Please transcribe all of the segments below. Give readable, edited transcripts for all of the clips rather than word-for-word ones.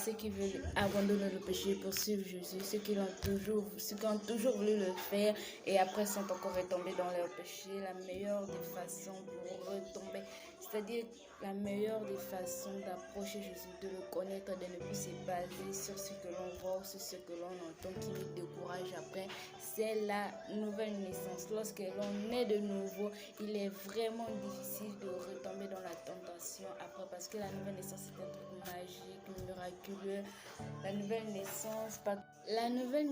ceux qui veulent abandonner le péché pour suivre Jésus, ceux qui ont toujours voulu le faire et après sont encore retombés dans leur péché. La meilleure des façons pour retomber, c'est-à-dire la meilleure des façons d'approcher Jésus, de le connaître, de ne plus se baser sur ce que l'on voit ou sur ce que l'on entend qui nous décourage après, c'est la nouvelle naissance. Lorsque l'on est de nouveau, il est vraiment difficile de retomber dans la tentation après, parce que la nouvelle naissance est un truc magique, miraculeux. La nouvelle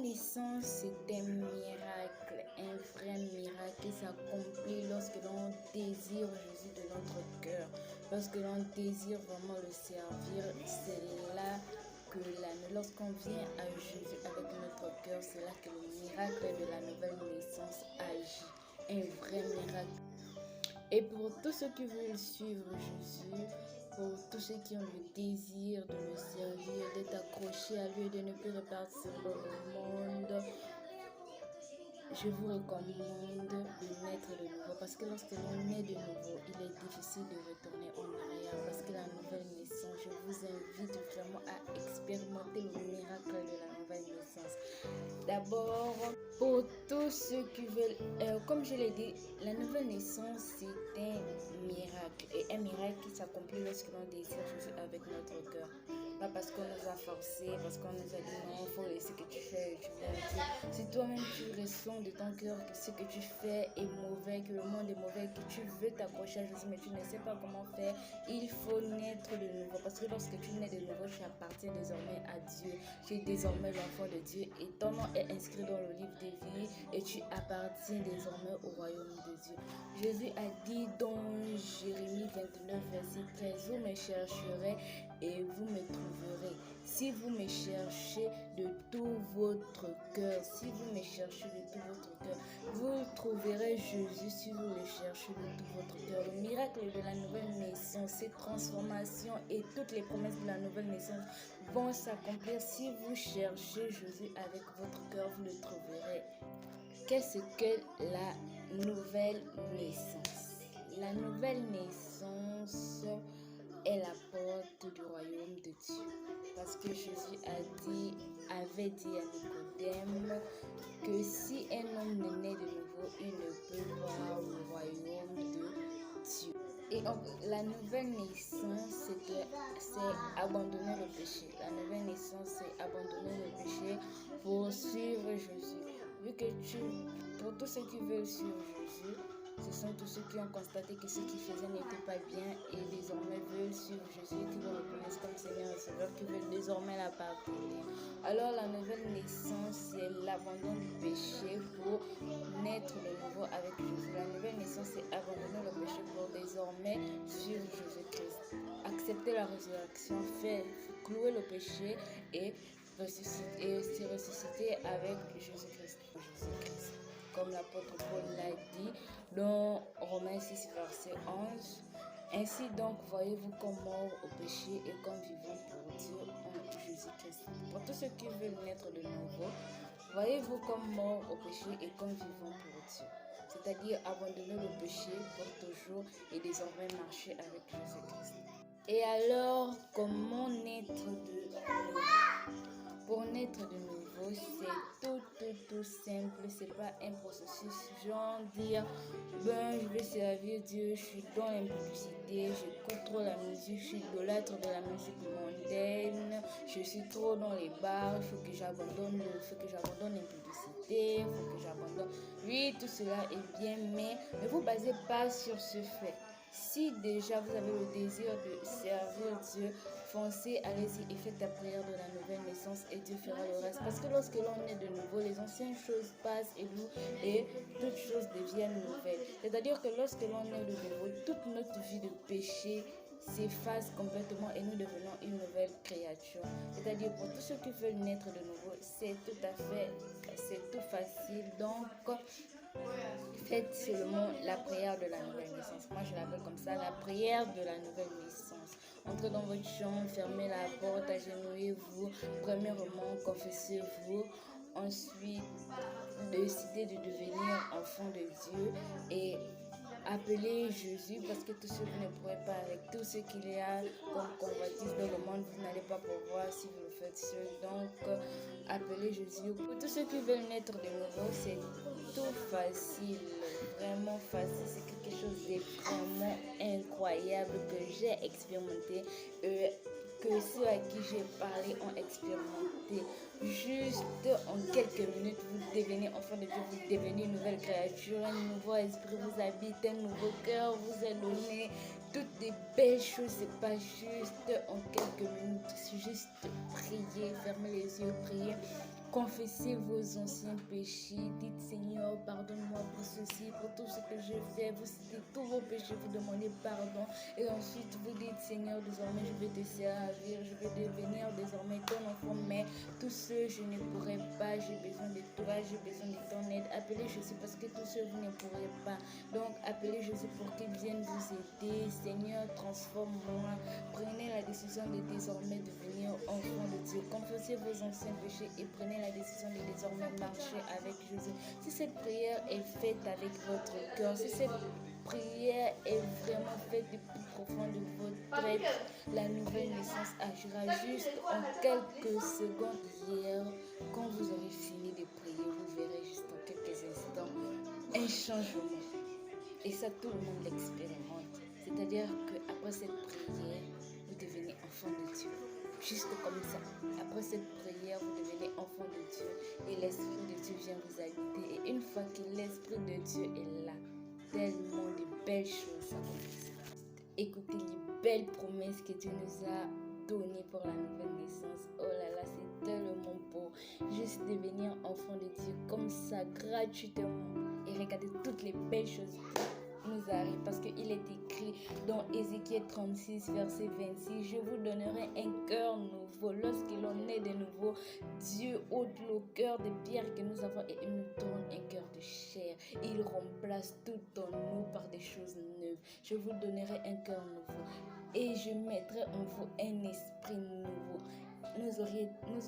naissance, c'est un miracle, un vrai miracle qui s'accomplit lorsque l'on désire Jésus de notre cœur. Lorsque l'on désire vraiment le servir, c'est là que lorsqu'on vient à Jésus avec notre cœur, c'est là que le miracle de la nouvelle naissance agit. Un vrai miracle. Et pour tous ceux qui veulent suivre Jésus, pour tous ceux qui ont le désir de le servir, d'être accrochés à lui et de ne plus repartir dans le monde, je vous recommande de naître de nouveau, parce que lorsque l'on naît de nouveau, il est difficile de retourner en arrière, parce que la nouvelle naissance, je vous invite vraiment à expérimenter le miracle de la nouvelle naissance. D'abord, pour tous ceux qui veulent, comme je l'ai dit, la nouvelle naissance, c'est un miracle, et un miracle qui s'accomplit lorsque l'on désire Jésus avec notre cœur. Pas parce qu'on nous a forcé, parce qu'on nous a dit non, il faut laisser que tu fais et tu fais. Si toi-même tu ressens de ton cœur que ce que tu fais est mauvais, que le monde est mauvais, que tu veux t'accrocher à Jésus mais tu ne sais pas comment faire, il faut naître de nouveau. Parce que lorsque tu nais de nouveau, tu appartiens désormais à Dieu. Tu es désormais l'enfant de Dieu et ton nom est inscrit dans le livre des vies et tu appartiens désormais au royaume de Dieu. Jésus a dit dans Jérémie 29, verset 13, vous me chercherez et vous me trouverez. Si vous me cherchez de tout votre cœur, si vous me cherchez de tout votre cœur, vous trouverez Jésus si vous le cherchez de tout votre cœur. Le miracle de la nouvelle naissance, cette transformation et toutes les promesses de la nouvelle naissance vont s'accomplir si vous cherchez Jésus avec votre cœur, vous le trouverez. Qu'est-ce que la nouvelle naissance? La nouvelle naissance est la porte du royaume de Dieu. Parce que Jésus avait dit à Nicodème que si un homme ne naît de nouveau, il ne peut voir le royaume de Dieu. Et la nouvelle naissance, c'est abandonner le péché. La nouvelle naissance, c'est abandonner le péché pour suivre Jésus. Pour tous ceux qui veulent suivre Jésus, ce sont tous ceux qui ont constaté que ce qu'ils faisaient n'était pas bien et désormais veulent suivre Jésus, qui veulent le reconnaître comme Seigneur et Sauveur, qui veulent désormais l'appartenir. Alors la nouvelle naissance, c'est l'abandon du péché pour naître de nouveau avec Jésus. La nouvelle naissance, c'est abandonner le péché pour désormais suivre Jésus-Christ. Accepter la résurrection, clouer le péché et se ressusciter avec Jésus-Christ. Comme l'apôtre Paul l'a dit dans Romains 6, verset 11. Ainsi donc, voyez-vous comme mort au péché et comme vivant pour Dieu en Jésus-Christ. Pour tous ceux qui veulent naître de nouveau, voyez-vous comme mort au péché et comme vivant pour Dieu. C'est-à-dire abandonner le péché pour toujours et désormais marcher avec Jésus-Christ. Et alors, comment naître de nouveau? Pour naître de nouveau, c'est tout simple, c'est pas un processus genre dire je vais servir Dieu, je suis dans l'impudicité, j'écoute trop la musique, je suis idolâtre de la musique mondaine, je suis trop dans les bars, il faut que j'abandonne l'impudicité, il faut que j'abandonne. Oui, tout cela est bien, mais ne vous basez pas sur ce fait. Si déjà vous avez le désir de servir Dieu, foncez, allez-y et faites la prière de la nouvelle naissance et Dieu fera le reste. Parce que lorsque l'on est de nouveau, les anciennes choses passent et toutes choses deviennent nouvelles. C'est-à-dire que lorsque l'on est de nouveau, toute notre vie de péché s'efface complètement et nous devenons une nouvelle créature. C'est-à-dire pour tous ceux qui veulent naître de nouveau, c'est tout facile. Donc, faites seulement la prière de la nouvelle naissance. Moi, je l'appelle comme ça, la prière de la nouvelle naissance. Entrez dans votre chambre, fermez la porte, agenouillez-vous. Premièrement, confessez-vous. Ensuite, décidez de devenir enfant de Dieu et Appelez Jésus parce que tout ce que vous ne pourrez pas avec tout ce qu'il y a comme convoitise dans le monde, vous n'allez pas pouvoir si vous le faites seul. Donc, appelez Jésus. Pour tous ceux qui veulent naître de nouveau, c'est tout facile, vraiment facile. C'est quelque chose de vraiment incroyable que j'ai expérimenté. Que ceux à qui j'ai parlé ont expérimenté. Juste en quelques minutes, vous devenez enfant de Dieu, vous devenez une nouvelle créature, un nouveau esprit vous habite, un nouveau cœur vous est donné. Toutes des belles choses, c'est pas juste en quelques minutes, c'est juste prier, fermer les yeux, prier. Confessez vos anciens péchés, dites Seigneur, pardonne-moi pour ceci, pour tout ce que j'ai fait. Vous citez tous vos péchés, vous demandez pardon. Et ensuite vous dites Seigneur, désormais je vais te servir, je vais devenir désormais ton enfant. Mais tout ce je ne pourrai pas, j'ai besoin de toi, j'ai besoin de ton aide. Appelez Jésus parce que tout ce vous ne pourrez pas. Donc appelez Jésus pour qu'il vienne vous aider. Seigneur, transforme-moi. Prenez la décision de désormais devenir enfant de Dieu. Confessez vos anciens péchés et prenez la décision de désormais marcher avec Jésus. Si cette prière est faite avec votre cœur, si cette prière est vraiment faite du plus profond de votre être, la nouvelle naissance agira juste en quelques secondes hier. Quand vous aurez fini de prier, vous verrez juste en quelques instants un changement. Et ça, tout le monde l'expérimente. C'est-à-dire qu'après cette prière, vous devenez enfant de Dieu. Juste comme ça. Après cette prière, vous devenez enfant de Dieu et l'Esprit de Dieu vient vous habiter. Et une fois que l'Esprit de Dieu est là, tellement de belles choses s'accomplissent. Écoutez les belles promesses que Dieu nous a données pour la nouvelle naissance. Oh là là, c'est tellement beau. Juste devenir enfant de Dieu comme ça, gratuitement. Et regardez toutes les belles choses nous arrivent parce qu'il est écrit dans Ézéchiel 36 verset 26, je vous donnerai un cœur nouveau. Lorsque l'on est de nouveau, Dieu ôte le cœur de pierre que nous avons et il nous donne un cœur de chair. Il remplace tout en nous par des choses neuves. Je vous donnerai un cœur nouveau et je mettrai en vous un esprit nouveau. Nous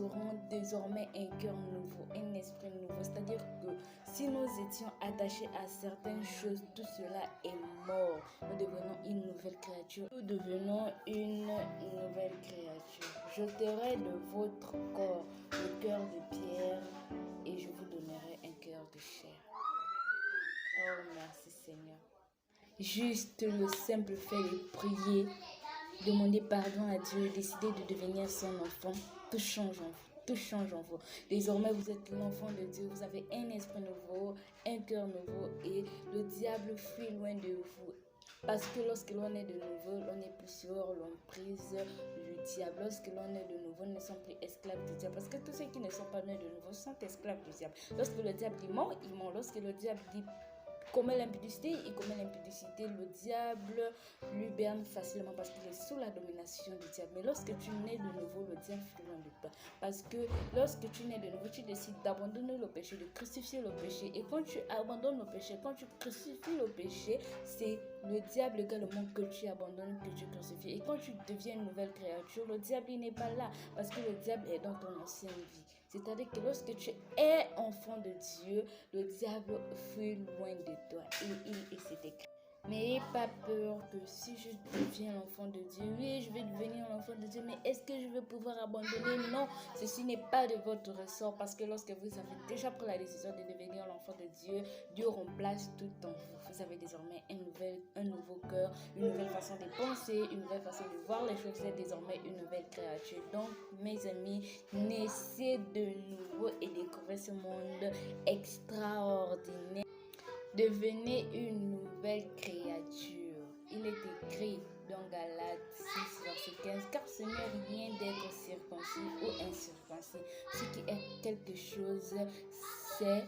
aurons désormais un cœur nouveau, un esprit nouveau. C'est-à-dire que si nous étions attachés à certaines choses, tout cela est mort. Nous devenons une nouvelle créature. Nous devenons une nouvelle créature. J'ôterai de votre corps le cœur de pierre et je vous donnerai un cœur de chair. Oh, merci Seigneur. Juste le simple fait de prier, demander pardon à Dieu, décider de devenir son enfant, tout change en vous. Tout change en vous. Désormais, vous êtes l'enfant de Dieu. Vous avez un esprit nouveau, un cœur nouveau et le diable fuit loin de vous. Parce que lorsque l'on est de nouveau, l'on n'est plus sur l'emprise du diable. Lorsque l'on est de nouveau, nous ne sommes plus esclaves du diable. Parce que tous ceux qui ne sont pas nés de nouveau sont esclaves du diable. Lorsque le diable dit ment, il ment. Lorsque le diable dit commet l'impudicité, il commet l'impudicité. Le diable lui berne facilement parce qu'il est sous la domination du diable. Mais lorsque tu nais de nouveau, le diable fuit loin de toi. Parce que lorsque tu nais de nouveau, tu décides d'abandonner le péché, de crucifier le péché. Et quand tu abandonnes le péché, quand tu crucifies le péché, c'est le diable également que tu abandonnes, que tu crucifies. Et quand tu deviens une nouvelle créature, le diable il n'est pas là parce que le diable est dans ton ancienne vie. C'est-à-dire que lorsque tu es enfant de Dieu, le diable fuit loin de toi. Et c'est écrit. N'ayez pas peur que si je deviens l'enfant de Dieu, oui, je vais devenir l'enfant de Dieu, mais est-ce que je vais pouvoir abandonner? Non, ceci n'est pas de votre ressort parce que lorsque vous avez déjà pris la décision de devenir l'enfant de Dieu, Dieu remplace tout en vous. Vous avez désormais un nouveau cœur, une nouvelle façon de penser, une nouvelle façon de voir les choses. Vous êtes désormais une nouvelle créature. Donc, mes amis, naissez de nouveau et découvrez ce monde extraordinaire. Devenez une nouvelle créature. Il est écrit dans Galates 6, verset 15, car ce n'est rien d'être circoncis ou incirconcis. Ce qui est quelque chose, c'est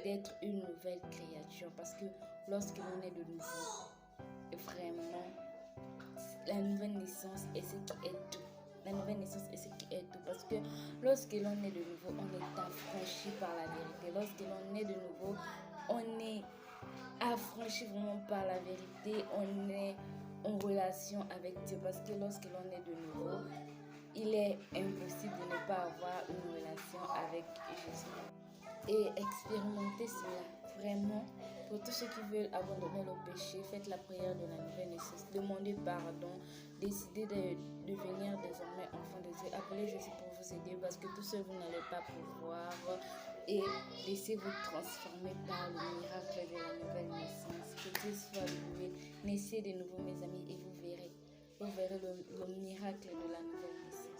d'être une nouvelle créature. Parce que lorsque l'on est de nouveau, vraiment, la nouvelle naissance est ce qui est tout. La nouvelle naissance est ce qui est tout. Parce que lorsque l'on est de nouveau, on est affranchi par la vérité. Lorsque l'on est de nouveau, on est affranchi vraiment par la vérité. On est en relation avec Dieu. Parce que lorsque l'on est de nouveau, il est impossible de ne pas avoir une relation avec Jésus. Et expérimenter cela. vraiment, pour tous ceux qui veulent abandonner le péché, faites la prière de la nouvelle naissance. Demandez pardon. Décidez de devenir désormais enfant de Dieu. Appelez Jésus pour vous aider parce que tout seul, vous n'allez pas pouvoir. Et laissez-vous transformer par le miracle de la nouvelle naissance. Que Dieu soit loué. Naissez de nouveau, mes amis, et vous verrez le miracle de la nouvelle naissance.